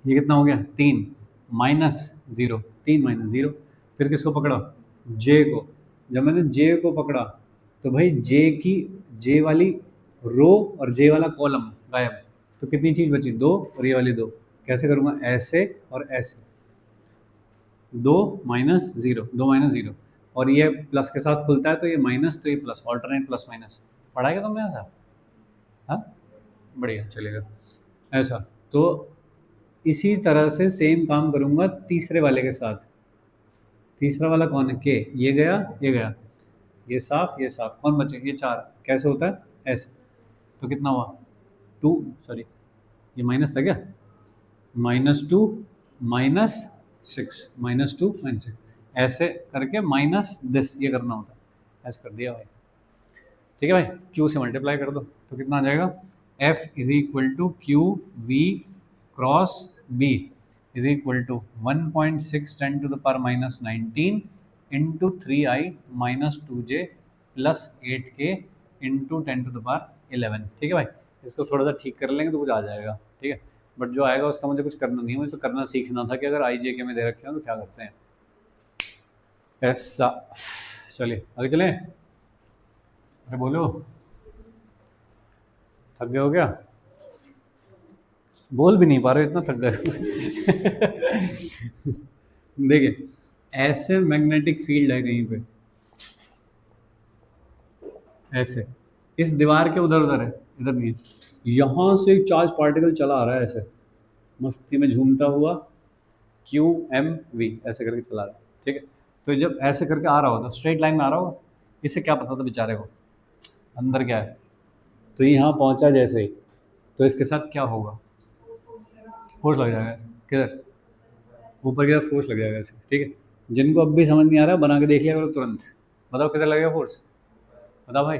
ये कितना हो गया? 3 -0, 3 -0, फिर किसको पकड़ा? जे को। जब मैंने जे को पकड़ा तो भाई जे वाली रो और जे वाला कॉलम गायब, तो कितनी चीज़ बची? 2 और ये वाली 2। कैसे करूँगा? ऐसे और ऐसे, 2 -0 और ये प्लस के साथ खुलता है तो ये माइनस, तो ये प्लस, ऑल्टरनेट प्लस माइनस। पढ़ा क्या तुमने ऐसा? हाँ, बढ़िया चलेगा ऐसा। तो इसी तरह से सेम काम करूँगा तीसरे वाले के साथ। तीसरा वाला कौन है? के, ये गया, ये गया, ये साफ, ये साफ, कौन बचे? ये 4। कैसे होता है? ऐसे। तो कितना हुआ? 2, सॉरी ये माइनस था क्या? -2 -6 -2 -6 ऐसे करके माइनस दिस, ये करना होता है। ऐसे कर दिया भाई, ठीक है भाई। क्यू से मल्टीप्लाई कर दो तो कितना आ जाएगा, F is equal to Q V cross B is equal to 1.6 10 to the power minus 19 into 3i minus 2j plus 8k into 10 to the power 11, ठीक है भाई। इसको थोड़ा सा ठीक कर लेंगे तो कुछ आ जाएगा, ठीक है। बट जो आएगा उसका मुझे कुछ करना नहीं है, मुझे तो करना सीखना था कि अगर आई जे के में दे रखे हो तो क्या करते हैं, ऐसा। चलिए आगे चलें। अरे बोलो, थक गए हो क्या? बोल भी नहीं पा रहे, इतना थक गए। देखिए ऐसे मैग्नेटिक फील्ड है कहीं पे, ऐसे इस दीवार के उधर उधर है, इधर नहीं है। यहाँ से एक चार्ज पार्टिकल चला आ रहा है ऐसे मस्ती में झूमता हुआ, क्यू एम वी ऐसे करके चला रहा है, ठीक है। तो जब ऐसे करके आ रहा होगा, स्ट्रेट लाइन में आ रहा होगा, इसे क्या पता था बेचारे को अंदर क्या है। तो यहाँ पहुँचा जैसे ही, तो इसके साथ क्या होगा, फोर्स लग जाएगा। किधर, ऊपर की तरफ फोर्स लग जाएगा ऐसे, ठीक है। जिनको अब भी समझ नहीं आ रहा बना के देख लिया करो तुरंत, बताओ किधर लगेगा फोर्स, बताओ भाई।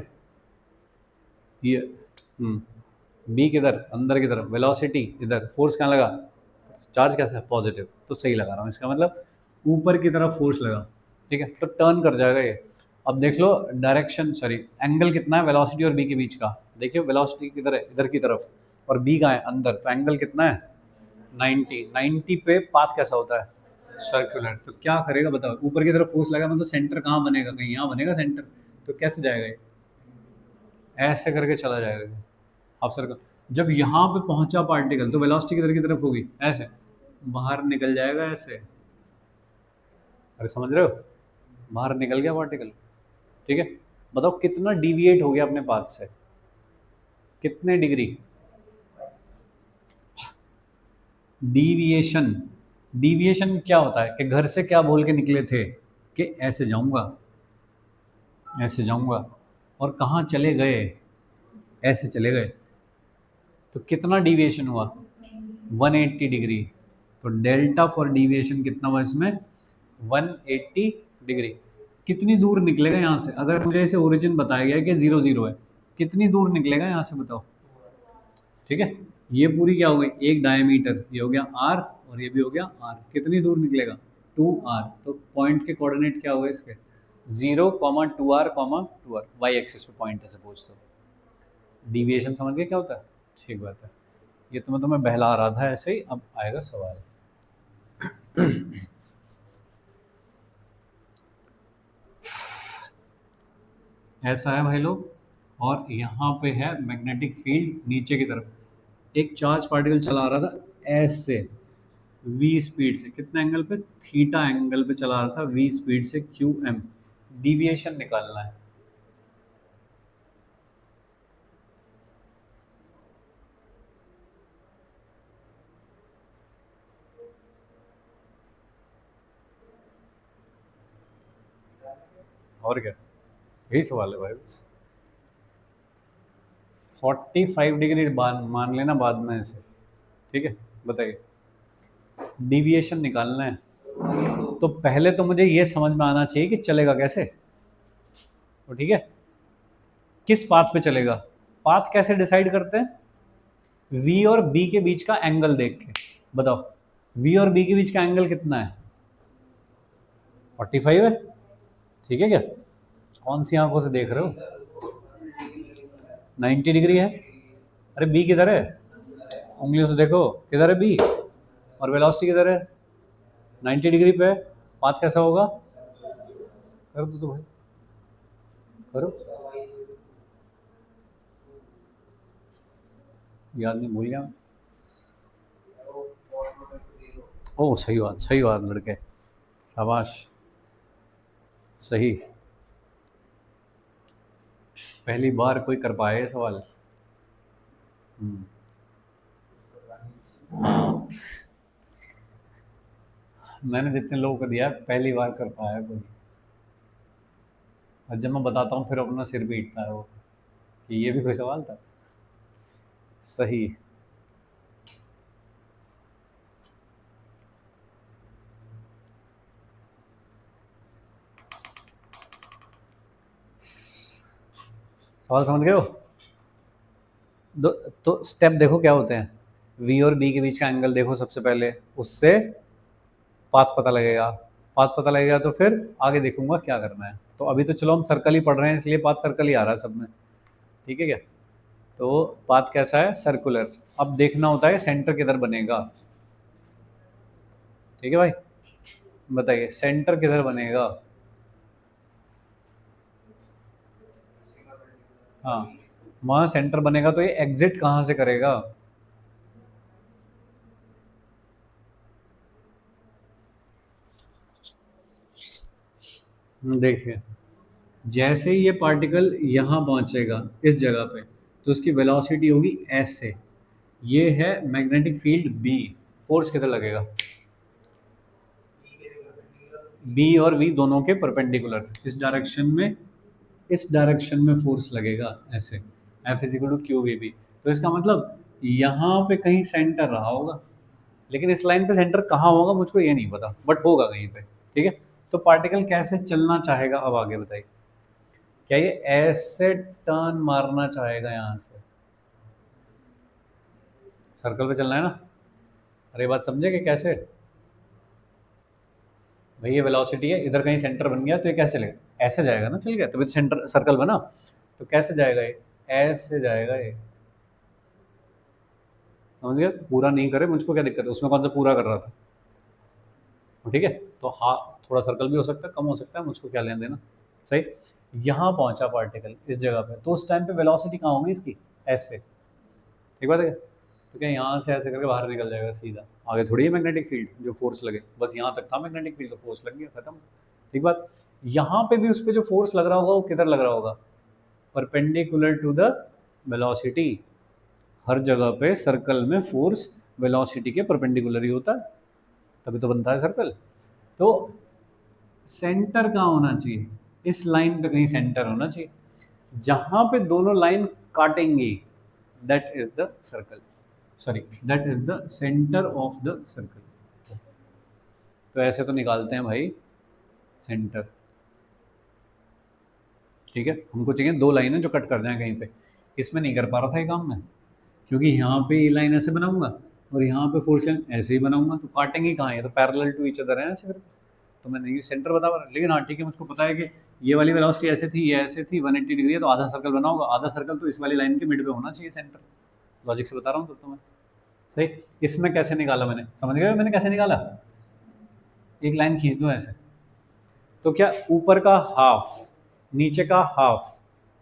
ये बी किधर, अंदर की तरफ, वेलोसिटी इधर, फोर्स कहाँ लगा, चार्ज कैसा है, पॉजिटिव, तो सही लगा रहा हूँ। इसका मतलब ऊपर की तरफ फोर्स लगा, ठीक है, तो टर्न कर जाएगा ये। अब देख लो डायरेक्शन, सॉरी एंगल कितना है वेलोसिटी और बी के बीच का, देखिए वेलोसिटी किधर है, इधर की तरफ, और बी कहाँ है, अंदर, तो एंगल कितना है 90। 90 पे पाथ कैसा होता है, सर्कुलर। तो क्या करेगा बताओ, ऊपर की तरफ फोर्स लगा मतलब सेंटर कहाँ बनेगा, कहीं यहाँ बनेगा सेंटर, तो कैसे जाएगा ये, ऐसे करके चला जाएगा अब सर्कल। जब यहाँ पे पहुंचा पार्टिकल तो वेलोसिटी किधर की तरफ होगी, ऐसे बाहर निकल जाएगा ऐसे, अरे समझ रहे हो, बाहर निकल गया पार्टिकल, ठीक है। बताओ कितना डिविएट हो गया अपने पाथ से, कितने डिग्री डिविएशन। डिविएशन क्या होता है कि घर से क्या बोल के निकले थे कि ऐसे जाऊंगा, ऐसे जाऊंगा, और कहाँ चले गए, ऐसे चले गए, तो कितना डिविएशन हुआ 180 डिग्री। तो डेल्टा फॉर डिविएशन कितना हुआ इसमें 180 डिग्री। कितनी दूर निकलेगा यहाँ से, अगर मुझे इसे ओरिजिन बताया गया कि 0 0 है, कितनी दूर निकलेगा यहाँ से बताओ, ठीक है। ये पूरी क्या हो गई, एक डायमीटर, ये हो गया आर और ये भी हो गया आर, कितनी दूर निकलेगा 2r। तो पॉइंट के कोऑर्डिनेट क्या हुए इसके 0, 2r, 2r, वाई एक्सिस पे पॉइंट है सपोज। तो डिविएशन समझ गए क्या होता है, ठीक बात है। ये तो मैं तुम्हें बहला रहा था ऐसे ही, अब आएगा सवाल। ऐसा है भाई लोग, और यहाँ पे है मैग्नेटिक फील्ड नीचे की तरफ, एक चार्ज पार्टिकल चला आ रहा था ऐसे v स्पीड से, कितने एंगल पे, थीटा एंगल पे चला रहा था v स्पीड से, क्यू एम डिविएशन निकालना है। और क्या, यही सवाल है भाई बस। 45 डिग्री मान लेना बाद में ऐसे, ठीक है। बताइए डिविएशन निकालना है, तो पहले तो मुझे ये समझ में आना चाहिए कि चलेगा कैसे, तो ठीक है, किस पाथ पे चलेगा, पाथ कैसे डिसाइड करते हैं, v और b के बीच का एंगल देख के। बताओ v और b के बीच का एंगल कितना है 45 है, ठीक है क्या, कौन सी आंखों से देख रहे हो, 90 डिग्री है। अरे बी किधर है, उंगलियों से देखो किधर है बी, और वेलोसिटी किधर है 90 डिग्री पे, पाथ कैसा होगा, कर दो तो भाई, करो, याद नहीं, भूल गया मैं। ओ सही बात लड़के, शाबाश, सही, पहली बार कोई कर पाया ये सवाल। हाँ मैंने जितने लोगों को दिया पहली बार कर पाया कोई, और जब मैं बताता हूँ फिर अपना सिर पीटता है वो कि ये भी कोई सवाल था, सही। सवाल समझ गए हो? तो स्टेप देखो क्या होते हैं। वी और बी के बीच का एंगल देखो सबसे पहले, उससे पाथ पता लगेगा। पाथ पता लगेगा तो फिर आगे देखूंगा क्या करना है। तो अभी तो चलो हम सर्कल ही पढ़ रहे हैं, इसलिए पाथ सर्कल ही आ रहा है सब में। ठीक है क्या? तो पाथ कैसा है? सर्कुलर। अब देखना होता है सेंटर किधर बनेगा। ठीक है भाई, बताइए सेंटर किधर बनेगा? हाँ, वहाँ सेंटर बनेगा तो ये एग्जिट कहाँ से करेगा? देखिए, जैसे ही ये पार्टिकल यहाँ पहुँचेगा इस जगह पे, तो उसकी वेलोसिटी होगी एस से। ये है मैग्नेटिक फील्ड बी। फोर्स किधर लगेगा? बी और वी दोनों के परपेंडिकुलर, इस डायरेक्शन में, इस डायरेक्शन में फोर्स लगेगा ऐसे। F is equal to Q V B. तो इसका मतलब यहाँ पे कहीं सेंटर रहा होगा, लेकिन इस लाइन पे सेंटर कहाँ होगा मुझको ये नहीं पता, बट होगा कहीं पे। ठीक है, तो पार्टिकल कैसे चलना चाहेगा अब आगे बताइए। क्या ये ऐसे टर्न मारना चाहेगा यहाँ से? सर्कल पे चलना है ना? अरे बात समझे कि कैसे? भाई ये वेलोसिटी है, इधर कहीं सेंटर बन गया तो ये कैसे चलेगा? ऐसे जाएगा ना, चल गया तभी तो सेंटर सर्कल बना। तो कैसे जाएगा ये? ऐसे जाएगा ये। समझ गया? पूरा नहीं करे मुझको क्या दिक्कत है, उसमें कौन सा पूरा कर रहा था। ठीक है, तो हाँ, थोड़ा सर्कल भी हो सकता है, कम हो सकता है, मुझको क्या लेना देना। सही। यहाँ पहुंचा पार्टिकल इस जगह पे, तो उस टाइम पे वेलोसिटी कहाँ होगी इसकी? ऐसे। ठीक बात है? तो क्या यहाँ से ऐसे करके बाहर निकल जाएगा सीधा? आगे थोड़ी है मैग्नेटिक फील्ड जो फोर्स लगे, बस यहाँ तक था मैग्नेटिक फील्ड, तो फोर्स लग गया, खत्म। ठीक बात। यहाँ पे भी उस पर जो फोर्स लग रहा होगा वो किधर लग रहा होगा? Perpendicular to the velocity. हर जगह पे सर्कल में फोर्स वेलोसिटी के परपेंडिकुलर ही होता है, तभी तो बनता है सर्कल। तो सेंटर कहाँ होना चाहिए? इस लाइन पे कहीं सेंटर होना चाहिए। जहां पे दोनों लाइन काटेंगी, that is the circle, sorry that is the centre of the circle. तो ऐसे तो निकालते हैं भाई सेंटर। ठीक है, हमको चाहिए दो लाइनें जो कट कर जाएं कहीं पे। इसमें नहीं कर पा रहा था ये काम मैं, क्योंकि यहाँ पे ये लाइन ऐसे बनाऊंगा और यहाँ पे फोर्स लाइन ऐसे ही बनाऊंगा, तो काटेंगे कहाँ? है तो पैरेलल टू ईच अदर है ऐसे फिर। तो मैंने ये सेंटर बता रहा, लेकिन हाँ ठीक है, मुझको पता है कि ये वाली वेलोसिटी ऐसे थी, ये ऐसे थी, 180 डिग्री है, तो आधा सर्कल बना होगा। आधा सर्कल तो इस वाली लाइन के मिड पे होना चाहिए सेंटर। लॉजिक से बता रहा हूँ तो मैं। सही। इसमें कैसे निकाला मैंने, समझ गए मैंने कैसे निकाला? एक लाइन खींच दो ऐसे, तो क्या ऊपर का हाफ नीचे का हाफ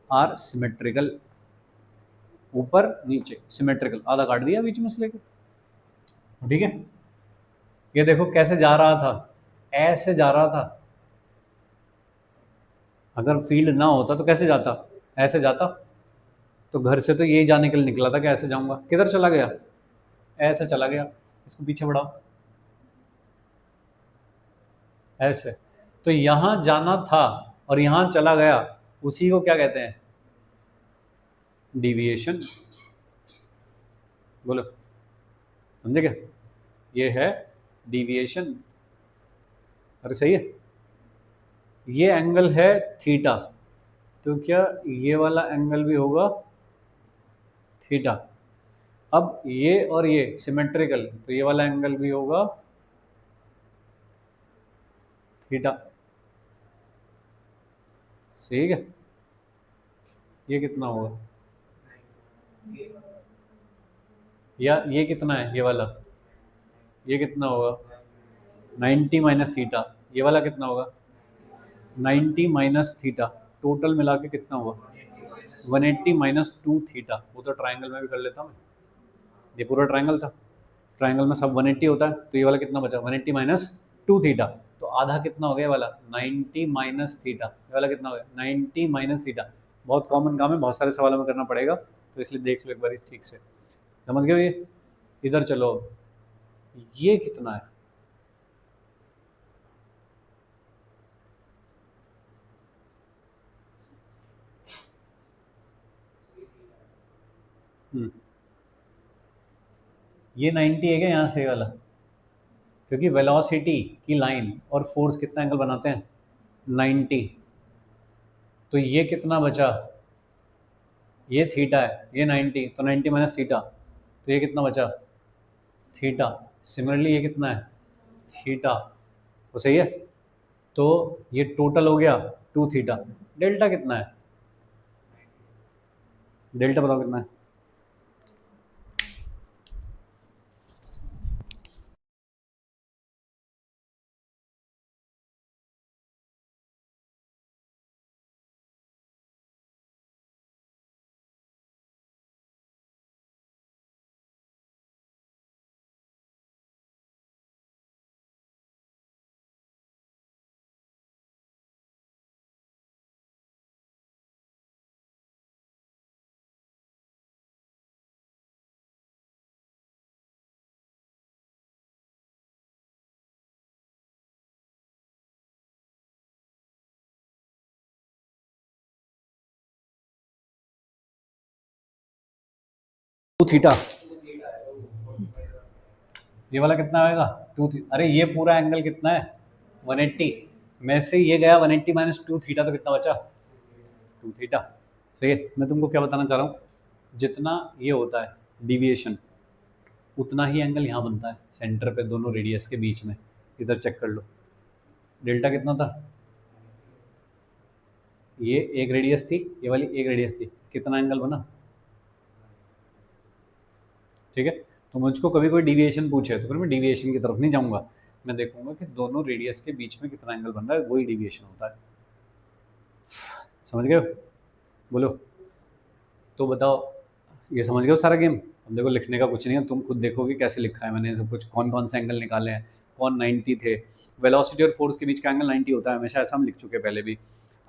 आर सिमेट्रिकल। ऊपर नीचे सिमेट्रिकल, आधा काट दिया बीच में से लेकर। ठीक है, ये देखो कैसे जा रहा था, ऐसे जा रहा था। अगर फील्ड ना होता तो कैसे जाता? ऐसे जाता। तो घर से तो यही जाने के लिए निकला था कि ऐसे जाऊंगा, किधर चला गया? ऐसे चला गया। इसको पीछे बढ़ाओ, ऐसे। तो यहां जाना था और यहां चला गया, उसी को क्या कहते हैं? डिविएशन। बोलो, समझे क्या? ये है डिविएशन। अरे सही है। ये एंगल है थीटा, तो क्या ये वाला एंगल भी होगा थीटा? अब ये और ये सिमेट्रिकल, तो ये वाला एंगल भी होगा थीटा। ठीक है, ये कितना होगा? या ये कितना है ये वाला? ये कितना होगा? 90 माइनस थीटा। ये वाला कितना होगा? 90 माइनस थीटा। टोटल मिला के कितना हुआ? 180 माइनस 2 थीटा। वो तो ट्राइंगल में भी कर लेता हूँ मैं, ये पूरा ट्राइंगल था, ट्राइंगल में सब 180 होता है, तो ये वाला कितना बचा? 180 माइनस 2 थीटा। तो आधा कितना हो गया? ये वाला 90 माइनस थीटा। ये वाला कितना हो गया? 90 माइनस थीटा। बहुत कॉमन काम है, बहुत सारे सवालों में करना पड़ेगा, तो इसलिए देख लो एक बार ठीक से। समझ गए ये? इधर चलो, ये कितना है? हम्म, ये 90 है क्या यहाँ से? ये वाला, क्योंकि वेलोसिटी की लाइन और फोर्स कितना एंगल बनाते हैं? 90। तो ये कितना बचा? ये थीटा है, ये 90, तो 90 माइनस थीटा, तो ये कितना बचा, थीटा। सिमिलरली ये कितना है, थीटा, वो सही है। तो ये टोटल हो गया 2 थीटा। डेल्टा कितना है, डेल्टा बताओ कितना है। टू थीटा, ये वाला कितना आएगा, अरे ये पूरा एंगल कितना है, 180 में से ये गया 180 माइनस 2 थीटा, तो कितना बचा, 2 थीटा। सही है। मैं तुमको क्या बताना चाह रहा हूँ, जितना ये होता है डिविएशन, उतना ही एंगल यहाँ बनता है सेंटर पे दोनों रेडियस के बीच में। इधर चेक कर लो, डेल्टा कितना था, ये एक रेडियस थी, ये वाली एक रेडियस थी, कितना एंगल बना, ठीक है। तो मुझको कभी कोई डिविएशन पूछे तो फिर मैं डिविएशन की तरफ नहीं जाऊंगा, मैं देखूंगा कि दोनों रेडियस के बीच में कितना एंगल बन रहा है, वही डिविएशन होता है। समझ गए हो, बोलो। तो बताओ, ये समझ गए हो सारा गेम। अब देखो लिखने का कुछ नहीं है, तुम खुद देखोगे कैसे लिखा है मैंने सब कुछ, कौन कौन से एंगल निकाले हैं, कौन 90 थे। वेलोसिटी और फोर्स के बीच का एंगल 90 होता है हमेशा, ऐसा हम लिख चुके हैं पहले भी।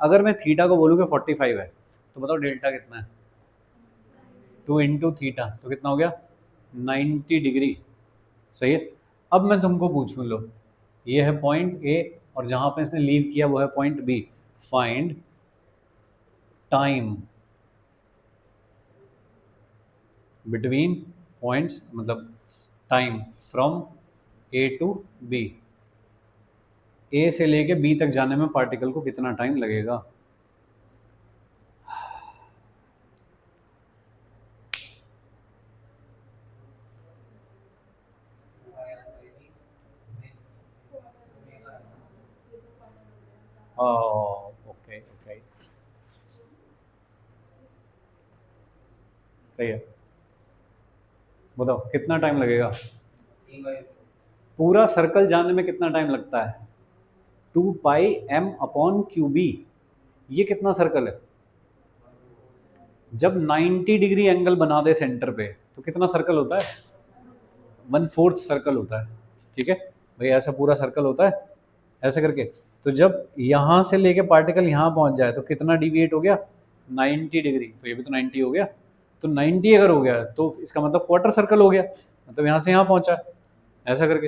अगर मैं थीटा को बोलूँ कि 45 है, तो बताओ डेल्टा कितना है, 2 इंटू थीटा, तो कितना हो गया, 90 डिग्री। सही है। अब मैं तुमको पूछूं, लो ये है पॉइंट ए, और जहां पे इसने लीव किया वो है point B. Find time between points, मतलब time from A to B, A से लेके बी तक जाने में पार्टिकल को कितना टाइम लगेगा। ओके ओके, सही है। बताओ कितना टाइम लगेगा, पूरा सर्कल जाने में कितना टाइम लगता है, 2πm/qb। ये कितना सर्कल है, जब 90 डिग्री एंगल बना दे सेंटर पे तो कितना सर्कल होता है, 1/4 सर्कल होता है। ठीक है भाई, ऐसा पूरा सर्कल होता है ऐसे करके। तो जब यहाँ से लेके पार्टिकल यहाँ पहुँच जाए तो कितना डिविएट हो गया, 90 डिग्री, तो ये भी तो 90 हो गया। तो 90 अगर हो गया तो इसका मतलब क्वार्टर सर्कल हो गया, मतलब यहाँ से यहाँ पहुँचा है ऐसा करके।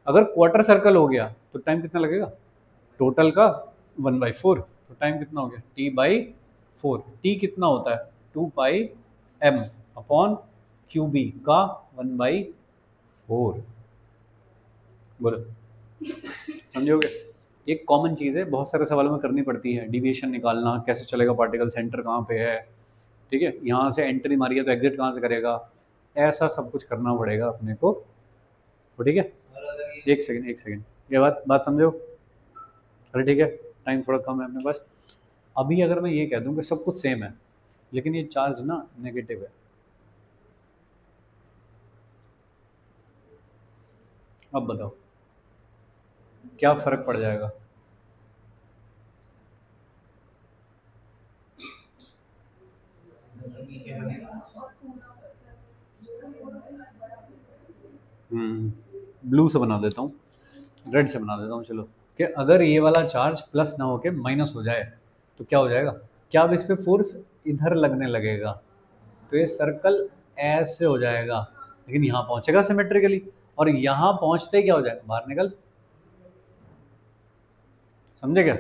अगर क्वार्टर सर्कल हो गया तो टाइम कितना लगेगा, टोटल का 1/4, तो टाइम कितना हो गया, t/4। टी कितना होता है, 2πm/qb का 1/4। बोलो, समझोगे। एक कॉमन चीज़ है, बहुत सारे सवालों में करनी पड़ती है, डिविएशन निकालना, कैसे चलेगा पार्टिकल, सेंटर कहाँ पे है, ठीक है, यहाँ से एंट्री मारी है तो एग्जिट कहाँ से करेगा, ऐसा सब कुछ करना पड़ेगा अपने को। तो ठीक है, एक सेकंड एक सेकंड, ये बात बात समझो। अरे ठीक है, टाइम थोड़ा कम है अपने पास। अभी अगर मैं ये कह दूं कि सब कुछ सेम है, लेकिन ये चार्ज ना नेगेटिव है, अब बताओ क्या फर्क पड़ जाएगा। ब्लू से बना देता हूँ, रेड से बना देता हूँ, चलो। कि अगर ये वाला चार्ज प्लस ना होके माइनस हो जाए तो क्या हो जाएगा, क्या अब इस पे फोर्स इधर लगने लगेगा, तो ये सर्कल ऐसे हो जाएगा, लेकिन यहाँ पहुंचेगा सिमेट्रिकली, और यहाँ पहुंचते ही क्या हो जाएगा, बाहर निकल। समझे क्या,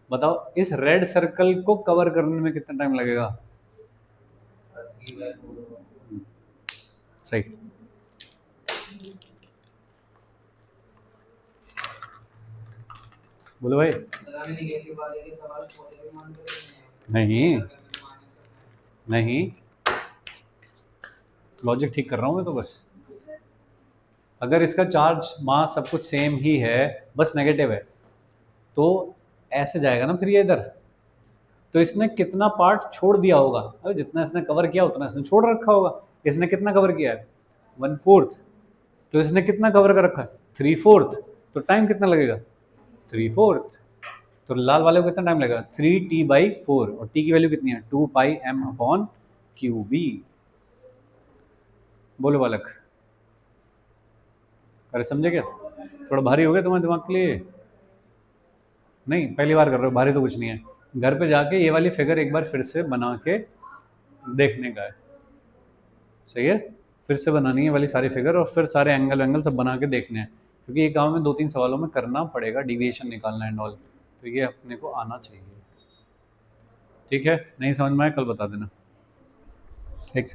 बताओ इस रेड सर्कल को कवर करने में कितना टाइम लगेगा। सही। बोलो भाई। नहीं नहीं, लॉजिक ठीक कर रहा हूँ मैं तो बस। अगर इसका चार्ज मास सब कुछ सेम ही है, बस नेगेटिव है, तो ऐसे जाएगा ना फिर ये इधर। तो इसने कितना पार्ट छोड़ दिया होगा? अरे जितना इसने कवर किया उतना इसने छोड़ रखा होगा। इसने कितना कवर किया है? 1/4। तो इसने कितना कवर कर रखा है? 3/4। तो टाइम कितना लगेगा? 3/4। तो लाल वाले को कितना टाइम लगेगा? 3t/4। और t की वैल्यू कितनी है? 2πm/qb। बोलो बालक, अरे समझे क्या? थोड़ा भारी हो गया तुम्हारे दिमाग के लिए? नहीं, पहली बार कर रहे हो, भारी तो कुछ नहीं है। घर पे जाके ये वाली फिगर एक बार फिर से बना के देखने का है, सही है? फिर से बनानी है वाली सारी फिगर, और फिर सारे एंगल वेंगल सब बना के देखने हैं, क्योंकि ये काम में 2-3 सवालों में करना पड़ेगा, डिविएशन निकालना एंड ऑल। तो ये अपने को आना चाहिए, ठीक है? नहीं समझ में आया कल बता देना। एक